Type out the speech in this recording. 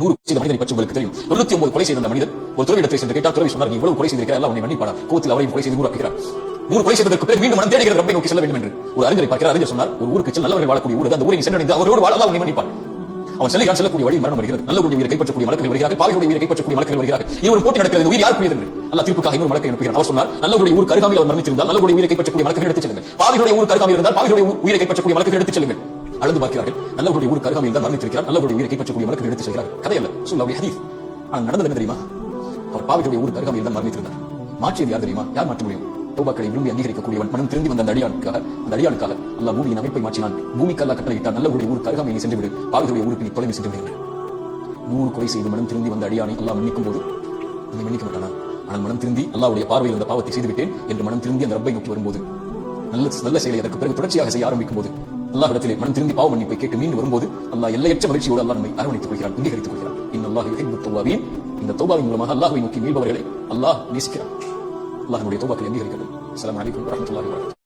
100 செய்த மனிதனை பற்றி உங்களுக்கு தெரியும். 99 கொலை செய்த அந்த மனிதர் ஒரு துறவியிடத்தை சென்று கேட்டார். துறவி சொன்னார், நீ இவ்வளவு கொலை செய்திருக்கிறாய், அல்லாஹ் உன்னை மன்னிப்பானா? கோவத்தில் அவரையும் கொலை செய்து ஊராக்குகிறார். 100 கொலை செய்ததற்கு பிறகு மீண்டும் மனம் தேடுகிறது ரப்பை நோக்கி செல்ல வேண்டும் என்று ஒரு அறிஞரை பார்க்கிறார். அறிஞர் சொன்னார், ஒரு ஊருக்கு செல், நல்லவர்கள் வாழக்கூடிய ஊர், அந்த ஊரை சென்றடைந்து அவரோடு வாழ அல்லாஹ் உன்னை மன்னிப்பான். அவன் செல்லக்கூடிய வழி மரணம் வருகிறது. நல்லவருடைய உயிரை கைப்பற்றக்கூடிய மலக்கள் வருகிறார்கள், பாவிகளுடைய உயிரை கைப்பற்றக்கூடிய மலக்கள் வருகிறார்கள். இருவரும் போட்டி நடக்கிறது. உயிர் யாருக்கு என்று அல்லாஹ் தீர்ப்புக்காக இன்னொரு மலக்கை அனுப்புகிறார். அவர் சொன்னார், நல்லவருடைய ஊர் அருகாமையில் அவர் மரணித்திருந்தால் நல்லவருடைய உயிரை கைப்பற்றக்கூடிய மலக்கள் எடுத்துச் செல்லுங்கள். பாவிகளுடைய ஊர் அருகாமையில் இருந்தால் பாவிகளுடைய உயிரை கைப்பற்றக்கூடிய மலக்கள் எடுத்துச் செல்லுங்கள். அளந்து பார்க்கிறார்கள். நல்லவருடைய ஊருக்கு அருகாமையில் தான் மரணித்திருக்கிறார். நல்லவருடைய உயிரை கைப்பற்றக்கூடிய மலக்கள் எடுத்துச் செல்கிறார்கள். கதையல்ல, ரசூலுல்லாஹி ஹதீஸ். ஆனால் நடந்தது என்ன தெரியுமா? அவர் பாவிகளுடைய ஊருக்கு அருகாமையில் தான் மரணித்திருந்தார். மாற்றியது யார் தெரியுமா? யார் மாற்ற முடியும்? தௌபாக்களை விரும்பி அங்கீகரிக்கக்கூடியவன் மனம் திரும்பி வந்த அந்த அடியானுக்காக அல்லாஹ் பூமியின் அமைப்பை மாற்றினான். பூமிக்கு அல்லாஹ் கட்டளையிட்டான், நல்லவருடைய ஊருக்கு அருகாமையை சென்று விடு, பாவிகளுடைய ஊருக்கு நீ தொலைவில் சென்று விடுங்கள். 100 கொலை செய்து மனம் திரும்பி வந்த அடியானை அல்லாஹ் மன்னிக்கும் போது நம்மை மன்னிக்க மாட்டானா? ஆனால் மனம் திரும்பி அல்லாஹ்வுடைய பார்வையில் அந்த பாவத்தை செய்துவிட்டேன் என்று மனம் திரும்பி அந்த ரப்பை நோக்கி வரும்போது, நல்ல செயலை அதற்கு பிறகு தொடர்ச்சியாக செய்ய ஆரம்பிக்கும் போது, அல்லாஹ்விடத்திலே மனம் திரும்பி பாவ மன்னிப்பை கேட்டு மீண்டு வரும்போது அல்லாஹ் எல்லையற்ற மகிழ்ச்சியோடு அல்லாஹ் நம்மை அரவணைத்துக் கொள்கிறான், அங்கீகரித்துக் கொள்கிறான். இன்னல்லாஹு யுஹிப்புத் தவ்வாபீன். இந்த தௌபாவின் மூலமாக அல்லாஹ்வை நோக்கி மீள்பவர்களை அல்லாஹ் நேசிக்கிறான். அல்லாஹ்வுடைய தௌபாக்களை அங்கீகரிக்கிறது. அஸ்ஸலாமு அலைக்கும் வரஹ்மத்துல்லாஹி வபரகாத்துஹு.